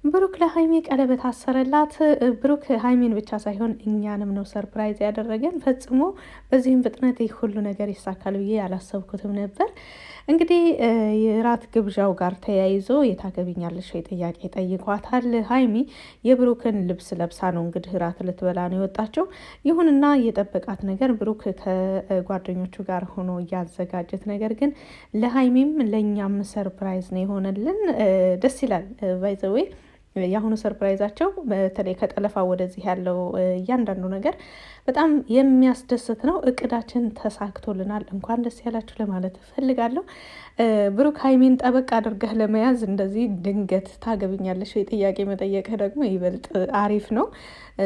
ብሩክ ለሀይሚ ቀለበት አሰረላት። ብሩክ ሀይሚን ብቻ ሳይሆን እኛንም ነው ሰርፕራይዝ ያደረገን። ፈጽሞ በዚህም ፍጥነት ይህ ሁሉ ነገር ይሳካል ብዬ አላሰብኩትም ነበር። እንግዲህ የራት ግብዣው ጋር ተያይዞ የታገቢኛለሽ ወይ ጥያቄ ጠይቋታል። ሀይሚ የብሩክን ልብስ ለብሳ ነው እንግዲህ ራት ልትበላ ነው የወጣቸው። ይሁንና የጠበቃት ነገር ብሩክ ከጓደኞቹ ጋር ሆኖ እያዘጋጀት፣ ነገር ግን ለሀይሚም ለእኛም ሰርፕራይዝ ነው የሆነልን። ደስ ይላል ባይዘዌ የአሁኑ ሰርፕራይዛቸው በተለይ ከጠለፋ ወደዚህ ያለው እያንዳንዱ ነገር በጣም የሚያስደስት ነው። እቅዳችን ተሳክቶልናል፣ እንኳን ደስ ያላችሁ ለማለት እፈልጋለሁ። ብሩክ ሀይሚን ጠበቅ አድርገህ ለመያዝ እንደዚህ ድንገት ታገብኛለሽ ወይ ጥያቄ መጠየቅህ ደግሞ ይበልጥ አሪፍ ነው።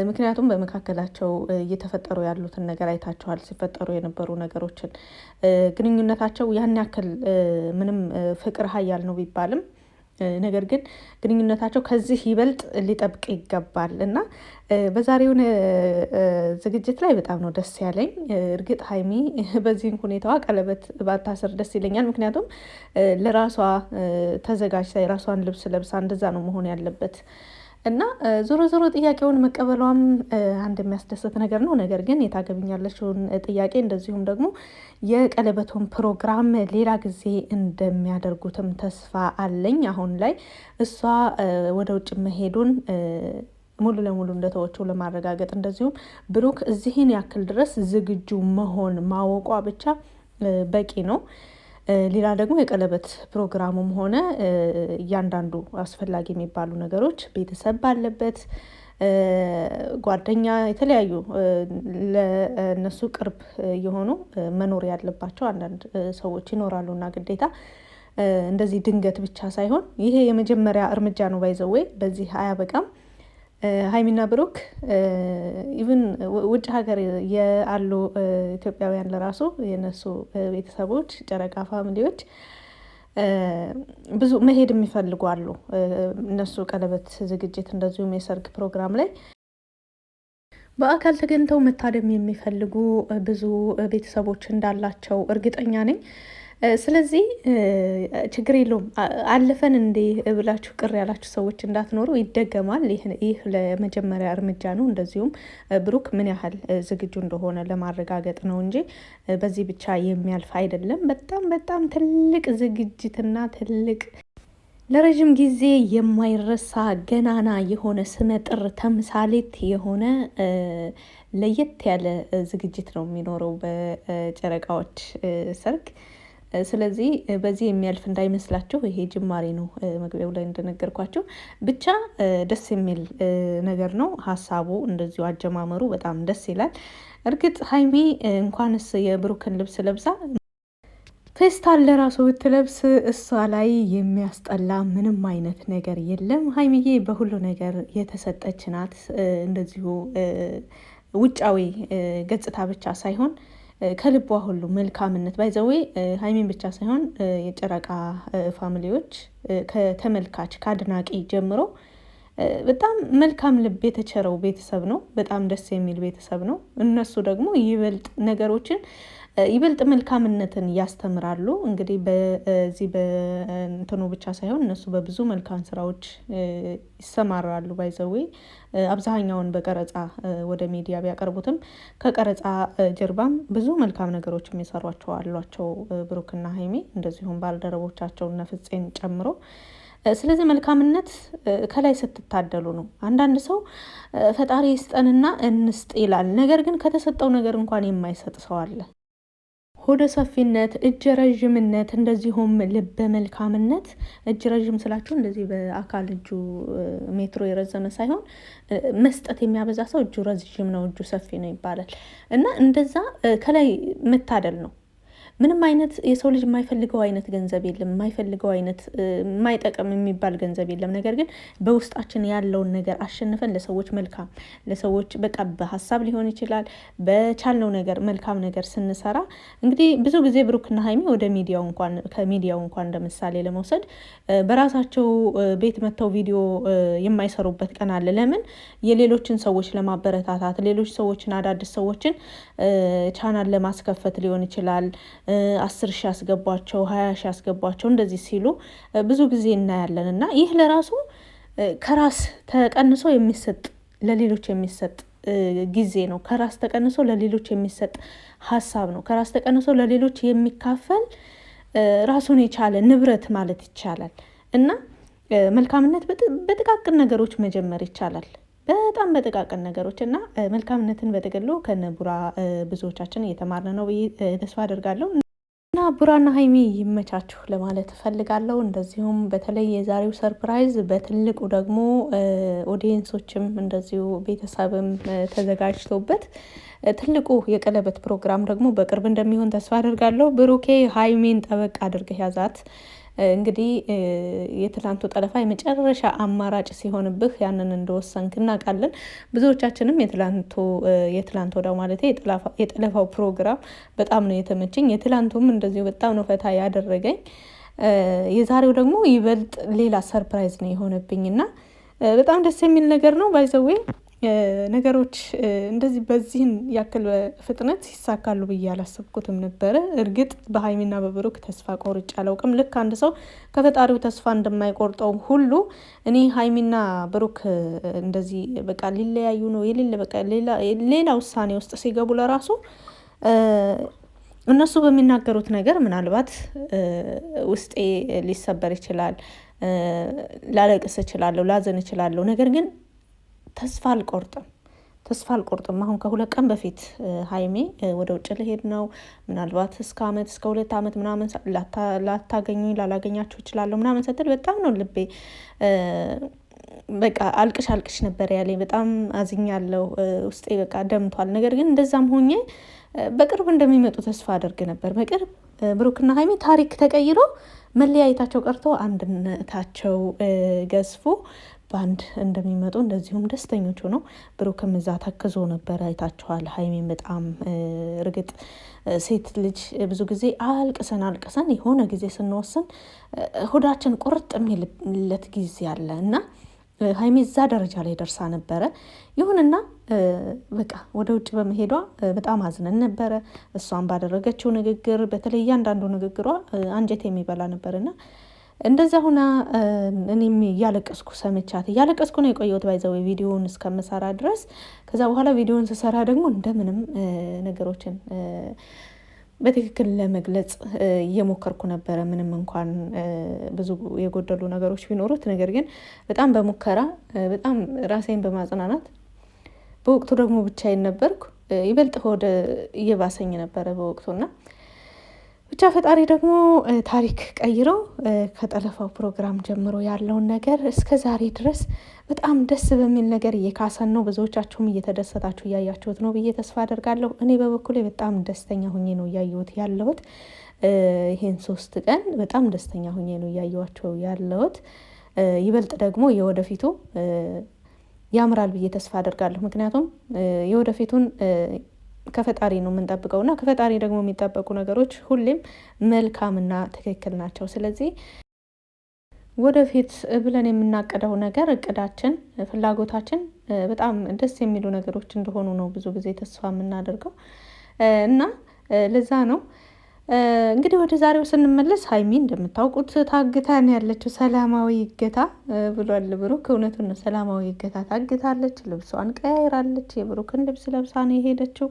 ምክንያቱም በመካከላቸው እየተፈጠሩ ያሉትን ነገር አይታችኋል። ሲፈጠሩ የነበሩ ነገሮችን ግንኙነታቸው ያን ያክል ምንም ፍቅር ሀያል ነው ቢባልም ነገር ግን ግንኙነታቸው ከዚህ ይበልጥ ሊጠብቅ ይገባል እና በዛሬውን ዝግጅት ላይ በጣም ነው ደስ ያለኝ። እርግጥ ሀይሚ በዚህም ሁኔታዋ ቀለበት ባታስር ደስ ይለኛል። ምክንያቱም ለራሷ ተዘጋጅታ የራሷን ልብስ ለብሳ እንደዛ ነው መሆን ያለበት እና ዞሮ ዞሮ ጥያቄውን መቀበሏም አንድ የሚያስደስት ነገር ነው። ነገር ግን የታገብኛለችውን ጥያቄ እንደዚሁም ደግሞ የቀለበቱን ፕሮግራም ሌላ ጊዜ እንደሚያደርጉትም ተስፋ አለኝ። አሁን ላይ እሷ ወደ ውጭ መሄዱን ሙሉ ለሙሉ እንደተወችው ለማረጋገጥ እንደዚሁም ብሩክ እዚህን ያክል ድረስ ዝግጁ መሆን ማወቋ ብቻ በቂ ነው። ሌላ ደግሞ የቀለበት ፕሮግራሙም ሆነ እያንዳንዱ አስፈላጊ የሚባሉ ነገሮች ቤተሰብ ባለበት ጓደኛ፣ የተለያዩ ለእነሱ ቅርብ የሆኑ መኖር ያለባቸው አንዳንድ ሰዎች ይኖራሉና ግዴታ እንደዚህ ድንገት ብቻ ሳይሆን ይሄ የመጀመሪያ እርምጃ ነው። ባይዘዌ በዚህ አያበቃም። ሀይሚና ብሩክ ኢቭን ውጭ ሀገር ያሉ ኢትዮጵያውያን ለራሱ የነሱ ቤተሰቦች ጨረቃ ፋሚሊዎች ብዙ መሄድ የሚፈልጉ አሉ። እነሱ ቀለበት ዝግጅት እንደዚሁም የሰርግ ፕሮግራም ላይ በአካል ተገኝተው መታደም የሚፈልጉ ብዙ ቤተሰቦች እንዳላቸው እርግጠኛ ነኝ። ስለዚህ ችግር የለውም። አለፈን እንዴ ብላችሁ ቅር ያላችሁ ሰዎች እንዳትኖሩ፣ ይደገማል። ይህ ለመጀመሪያ እርምጃ ነው። እንደዚሁም ብሩክ ምን ያህል ዝግጁ እንደሆነ ለማረጋገጥ ነው እንጂ በዚህ ብቻ የሚያልፍ አይደለም። በጣም በጣም ትልቅ ዝግጅትና ትልቅ ለረዥም ጊዜ የማይረሳ ገናና የሆነ ስመጥር ተምሳሌት የሆነ ለየት ያለ ዝግጅት ነው የሚኖረው በጨረቃዎች ሰርግ። ስለዚህ በዚህ የሚያልፍ እንዳይመስላችሁ፣ ይሄ ጅማሬ ነው። መግቢያው ላይ እንደነገርኳችሁ ብቻ ደስ የሚል ነገር ነው። ሀሳቡ እንደዚሁ አጀማመሩ በጣም ደስ ይላል። እርግጥ ሀይሚ እንኳንስ የብሩክን ልብስ ለብሳ ፌስታል ለራሱ ብትለብስ እሷ ላይ የሚያስጠላ ምንም አይነት ነገር የለም። ሀይሚዬ በሁሉ ነገር የተሰጠች ናት። እንደዚሁ ውጫዊ ገጽታ ብቻ ሳይሆን ከልቧ ሁሉ መልካምነት ባይዘዌ ሀይሚን ብቻ ሳይሆን የጨረቃ ፋሚሊዎች ከተመልካች ከአድናቂ ጀምሮ በጣም መልካም ልብ የተቸረው ቤተሰብ ነው። በጣም ደስ የሚል ቤተሰብ ነው። እነሱ ደግሞ ይበልጥ ነገሮችን ይበልጥ መልካምነትን ያስተምራሉ። እንግዲህ በዚህ በእንትኑ ብቻ ሳይሆን እነሱ በብዙ መልካም ስራዎች ይሰማራሉ። ባይዘዌ አብዛኛውን በቀረጻ ወደ ሚዲያ ቢያቀርቡትም ከቀረጻ ጀርባም ብዙ መልካም ነገሮች የሚሰሯቸው አሏቸው ብሩክና ሀይሚ፣ እንደዚሁም ባልደረቦቻቸው እነ ፍፄን ጨምሮ። ስለዚህ መልካምነት ከላይ ስትታደሉ ነው። አንዳንድ ሰው ፈጣሪ ይስጠንና እንስጥ ይላል። ነገር ግን ከተሰጠው ነገር እንኳን የማይሰጥ ሰው አለ። ሆደ ሰፊነት፣ እጅ ረዥምነት፣ እንደዚሁም ልበ መልካምነት። እጅ ረዥም ስላችሁ እንደዚህ በአካል እጁ ሜትሮ የረዘመ ሳይሆን መስጠት የሚያበዛ ሰው እጁ ረዥም ነው፣ እጁ ሰፊ ነው ይባላል። እና እንደዛ ከላይ መታደል ነው። ምንም አይነት የሰው ልጅ የማይፈልገው አይነት ገንዘብ የለም። የማይፈልገው አይነት የማይጠቅም የሚባል ገንዘብ የለም። ነገር ግን በውስጣችን ያለውን ነገር አሸንፈን ለሰዎች መልካም ለሰዎች በቃ በሀሳብ ሊሆን ይችላል በቻልነው ነገር መልካም ነገር ስንሰራ እንግዲህ ብዙ ጊዜ ብሩክና ሀይሚ ወደ ከሚዲያው እንኳን እንደ ምሳሌ ለመውሰድ በራሳቸው ቤት መጥተው ቪዲዮ የማይሰሩበት ቀን አለ። ለምን? የሌሎችን ሰዎች ለማበረታታት ሌሎች ሰዎችን አዳዲስ ሰዎችን ቻናል ለማስከፈት ሊሆን ይችላል። 10,000 ያስገቧቸው 20,000 ያስገቧቸው እንደዚህ ሲሉ ብዙ ጊዜ እናያለን። እና ይህ ለራሱ ከራስ ተቀንሶ የሚሰጥ ለሌሎች የሚሰጥ ጊዜ ነው። ከራስ ተቀንሶ ለሌሎች የሚሰጥ ሀሳብ ነው። ከራስ ተቀንሶ ለሌሎች የሚካፈል ራሱን የቻለ ንብረት ማለት ይቻላል። እና መልካምነት በጥቃቅን ነገሮች መጀመር ይቻላል። በጣም በጥቃቅን ነገሮች እና መልካምነትን በጥቅሉ ከነቡራ ብዙዎቻችን እየተማርን ነው ብዬ ተስፋ አደርጋለሁ። እና ቡራና ሀይሚ ይመቻችሁ ለማለት እፈልጋለሁ። እንደዚሁም በተለይ የዛሬው ሰርፕራይዝ በትልቁ ደግሞ ኦዲየንሶችም እንደዚሁ ቤተሰብም ተዘጋጅቶበት ትልቁ የቀለበት ፕሮግራም ደግሞ በቅርብ እንደሚሆን ተስፋ አደርጋለሁ። ብሩኬ ሀይሚን ጠበቅ አድርገህ ያዛት። እንግዲህ የትላንቱ ጠለፋ የመጨረሻ አማራጭ ሲሆንብህ ያንን እንደወሰንክ እናውቃለን። ብዙዎቻችንም የትላንት ወዳው ማለት የጠለፋው ፕሮግራም በጣም ነው የተመቸኝ። የትላንቱም እንደዚሁ በጣም ነው ፈታ ያደረገኝ። የዛሬው ደግሞ ይበልጥ ሌላ ሰርፕራይዝ ነው የሆነብኝና በጣም ደስ የሚል ነገር ነው። ባይዘዌ ነገሮች እንደዚህ በዚህን ያክል ፍጥነት ይሳካሉ ብዬ አላሰብኩትም ነበረ። እርግጥ በሀይሚና በብሩክ ተስፋ ቆርጬ አላውቅም። ልክ አንድ ሰው ከፈጣሪው ተስፋ እንደማይቆርጠው ሁሉ እኔ ሀይሚና ብሩክ እንደዚህ በቃ ሊለያዩ ነው የሌለ በቃ ሌላ ውሳኔ ውስጥ ሲገቡ ለራሱ እነሱ በሚናገሩት ነገር ምናልባት ውስጤ ሊሰበር ይችላል፣ ላለቅስ እችላለሁ፣ ላዘን እችላለሁ። ነገር ግን ተስፋ አልቆርጥም። አሁን ከ2 ቀን በፊት ሀይሜ ወደ ውጭ ልሄድ ነው ምናልባት እስከ 2 ዓመት ምናምን ላላገኛችሁ እችላለሁ ምናምን ስትል በጣም ነው ልቤ በቃ አልቅሽ ነበር ያለኝ። በጣም አዝኛለሁ፣ ውስጤ በቃ ደምቷል። ነገር ግን እንደዛም ሆኜ በቅርብ እንደሚመጡ ተስፋ አደርግ ነበር። በቅርብ ብሩክና ሀይሜ ታሪክ ተቀይሮ መለያየታቸው ቀርቶ አንድነታቸው ገዝፎ በአንድ እንደሚመጡ እንደዚሁም ደስተኞች ሆነው ብሩክም እዛ ተክዞ ነበር፣ አይታችኋል። ሀይሜን በጣም እርግጥ ሴት ልጅ ብዙ ጊዜ አልቅሰን የሆነ ጊዜ ስንወስን ሆዳችን ቁርጥ የሚልለት ጊዜ አለ እና ሀይሜ እዛ ደረጃ ላይ ደርሳ ነበረ። ይሁንና በቃ ወደ ውጭ በመሄዷ በጣም አዝነን ነበረ። እሷን ባደረገችው ንግግር በተለይ እያንዳንዱ ንግግሯ አንጀት የሚበላ ነበርና እንደዛ ሁና እኔም እያለቀስኩ ነው የቆየሁት ባይዘው ቪዲዮውን እስከምሰራ ድረስ። ከዛ በኋላ ቪዲዮውን ስሰራ ደግሞ እንደምንም ነገሮችን በትክክል ለመግለጽ እየሞከርኩ ነበረ። ምንም እንኳን ብዙ የጎደሉ ነገሮች ቢኖሩት፣ ነገር ግን በጣም በሙከራ በጣም ራሴን በማጽናናት በወቅቱ ደግሞ ብቻዬን ነበርኩ። ይበልጥ ወደ እየባሰኝ ነበረ በወቅቱና ብቻ ፈጣሪ ደግሞ ታሪክ ቀይረው ከጠለፋው ፕሮግራም ጀምሮ ያለውን ነገር እስከ ዛሬ ድረስ በጣም ደስ በሚል ነገር እየካሰን ነው። ብዙዎቻችሁም እየተደሰታችሁ እያያችሁት ነው ብዬ ተስፋ አደርጋለሁ። እኔ በበኩሌ በጣም ደስተኛ ሁኜ ነው እያየሁት ያለሁት። ይሄን 3 ቀን በጣም ደስተኛ ሁኜ ነው እያየኋቸው ያለሁት። ይበልጥ ደግሞ የወደፊቱ ያምራል ብዬ ተስፋ አደርጋለሁ። ምክንያቱም የወደፊቱን ከፈጣሪ ነው የምንጠብቀው እና ከፈጣሪ ደግሞ የሚጠበቁ ነገሮች ሁሌም መልካምና ትክክል ናቸው። ስለዚህ ወደፊት ብለን የምናቅደው ነገር እቅዳችን፣ ፍላጎታችን በጣም ደስ የሚሉ ነገሮች እንደሆኑ ነው ብዙ ጊዜ ተስፋ የምናደርገው እና ለዛ ነው እንግዲህ ወደ ዛሬው ስንመለስ ሀይሚ እንደምታውቁት ታግታን ያለችው ሰላማዊ እገታ ብሏል ብሩክ። እውነቱን ነው፣ ሰላማዊ እገታ ታግታለች። ልብሷን ቀያይራለች። የብሩክን ልብስ ለብሳ ነው የሄደችው።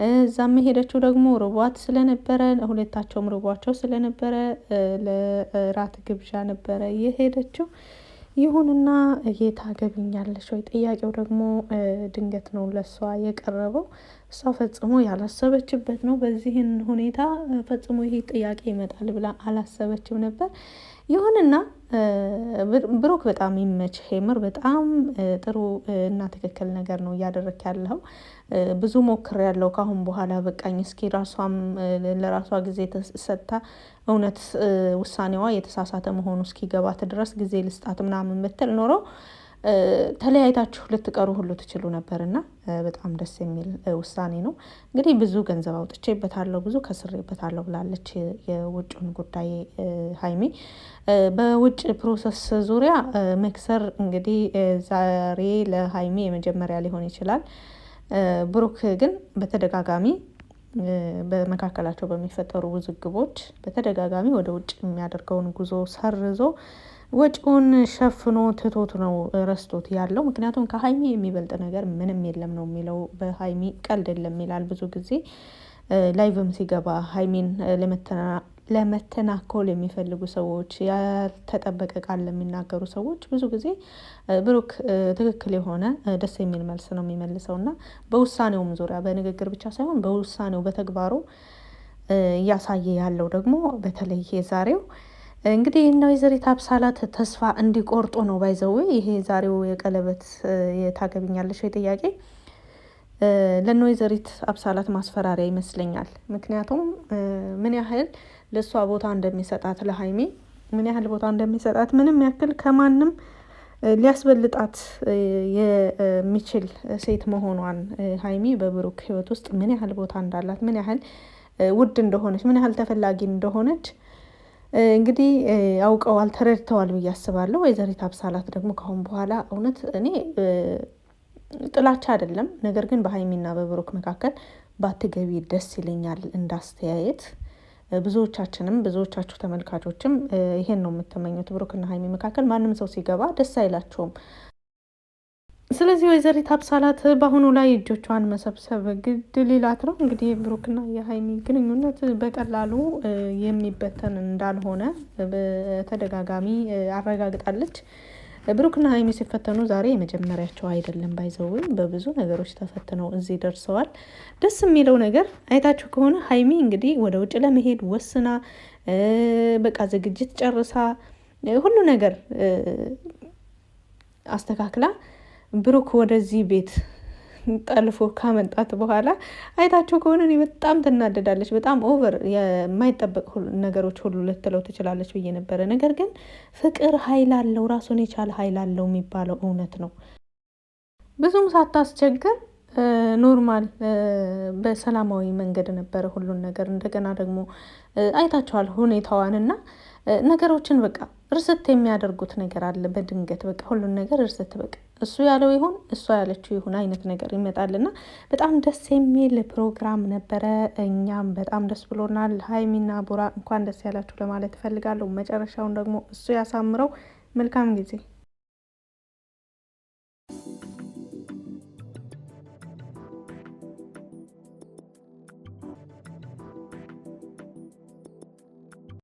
እዛም የሄደችው ደግሞ ርቧት ስለነበረ፣ ሁለታቸውም ርቧቸው ስለነበረ ለራት ግብዣ ነበረ የሄደችው። ይሁንና ታገቢኛለሽ ወይ? ጥያቄው ደግሞ ድንገት ነው ለሷ የቀረበው። እሷ ፈጽሞ ያላሰበችበት ነው። በዚህን ሁኔታ ፈጽሞ ይሄ ጥያቄ ይመጣል ብላ አላሰበችም ነበር። ይሁንና ብሩክ በጣም ይመች። ሄምር በጣም ጥሩ እና ትክክል ነገር ነው እያደረክ ያለው። ብዙ ሞክር ያለው ካሁን በኋላ በቃኝ፣ እስኪ ራሷም ለራሷ ጊዜ ሰጥታ እውነት ውሳኔዋ የተሳሳተ መሆኑ እስኪገባት ድረስ ጊዜ ልስጣት ምናምን ብትል ኖሮ ተለያይታችሁ ልትቀሩ ሁሉ ትችሉ ነበርና በጣም ደስ የሚል ውሳኔ ነው። እንግዲህ ብዙ ገንዘብ አውጥቼበታለሁ፣ ብዙ ከስሬበታለሁ ብላለች። የውጭውን ጉዳይ ሀይሚ በውጭ ፕሮሰስ ዙሪያ መክሰር እንግዲህ ዛሬ ለሀይሚ የመጀመሪያ ሊሆን ይችላል። ብሩክ ግን በተደጋጋሚ በመካከላቸው በሚፈጠሩ ውዝግቦች በተደጋጋሚ ወደ ውጭ የሚያደርገውን ጉዞ ሰርዞ ወጪውን ሸፍኖ ትቶት ነው ረስቶት ያለው። ምክንያቱም ከሀይሚ የሚበልጥ ነገር ምንም የለም ነው የሚለው። በሀይሚ ቀልድ የለም ይላል ብዙ ጊዜ ላይቭም ሲገባ ሀይሚን ለመተናኮል የሚፈልጉ ሰዎች፣ ያልተጠበቀ ቃል ለሚናገሩ ሰዎች ብዙ ጊዜ ብሩክ ትክክል የሆነ ደስ የሚል መልስ ነው የሚመልሰው እና በውሳኔውም ዙሪያ በንግግር ብቻ ሳይሆን በውሳኔው በተግባሩ እያሳየ ያለው ደግሞ በተለይ የዛሬው እንግዲህ እነ ወይዘሪት አብሳላት ተስፋ እንዲቆርጡ ነው ባይዘው ይሄ ዛሬው የቀለበት የታገቢኛለሽ ጥያቄ ለእነ ወይዘሪት አብሳላት ማስፈራሪያ ይመስለኛል። ምክንያቱም ምን ያህል ለእሷ ቦታ እንደሚሰጣት ለሀይሚ ምን ያህል ቦታ እንደሚሰጣት ምንም ያክል ከማንም ሊያስበልጣት የሚችል ሴት መሆኗን ሀይሚ በብሩክ ሕይወት ውስጥ ምን ያህል ቦታ እንዳላት ምን ያህል ውድ እንደሆነች ምን ያህል ተፈላጊ እንደሆነች እንግዲህ አውቀዋል፣ ተረድተዋል ብዬ አስባለሁ። ወይዘሪት አብሳላት ደግሞ ካሁን በኋላ እውነት እኔ ጥላቻ አይደለም፣ ነገር ግን በሀይሚና በብሩክ መካከል ባትገቢ ደስ ይለኛል እንዳስተያየት። ብዙዎቻችንም ብዙዎቻችሁ ተመልካቾችም ይሄን ነው የምትመኙት። ብሩክና ሀይሚ መካከል ማንም ሰው ሲገባ ደስ አይላቸውም። ስለዚህ ወይዘሪት አብሳላት በአሁኑ ላይ እጆቿን መሰብሰብ ግድ ሊላት ነው። እንግዲህ የብሩክና የሀይሚ ግንኙነት በቀላሉ የሚበተን እንዳልሆነ በተደጋጋሚ አረጋግጣለች። ብሩክና ሀይሚ ሲፈተኑ ዛሬ የመጀመሪያቸው አይደለም። ባይዘው በብዙ ነገሮች ተፈትነው እዚህ ደርሰዋል። ደስ የሚለው ነገር አይታችሁ ከሆነ ሀይሚ እንግዲህ ወደ ውጭ ለመሄድ ወስና በቃ ዝግጅት ጨርሳ ሁሉ ነገር አስተካክላ ብሩክ ወደዚህ ቤት ጠልፎ ካመጣት በኋላ አይታችሁ ከሆነ እኔ በጣም ትናደዳለች። በጣም ኦቨር የማይጠበቅ ነገሮች ሁሉ ልትለው ትችላለች ብዬ ነበረ። ነገር ግን ፍቅር ኃይል አለው፣ ራሱን የቻለ ኃይል አለው የሚባለው እውነት ነው። ብዙም ሳታስቸግር ኖርማል በሰላማዊ መንገድ ነበረ ሁሉን ነገር። እንደገና ደግሞ አይታችኋል ሁኔታዋንና ነገሮችን በቃ እርስት የሚያደርጉት ነገር አለ። በድንገት በቃ ሁሉን ነገር እርስት በቃ እሱ ያለው ይሁን እሷ ያለችው ይሁን አይነት ነገር ይመጣልና በጣም ደስ የሚል ፕሮግራም ነበረ። እኛም በጣም ደስ ብሎናል። ሀይሚና ቡራ እንኳን ደስ ያላችሁ ለማለት እፈልጋለሁ። መጨረሻውን ደግሞ እሱ ያሳምረው። መልካም ጊዜ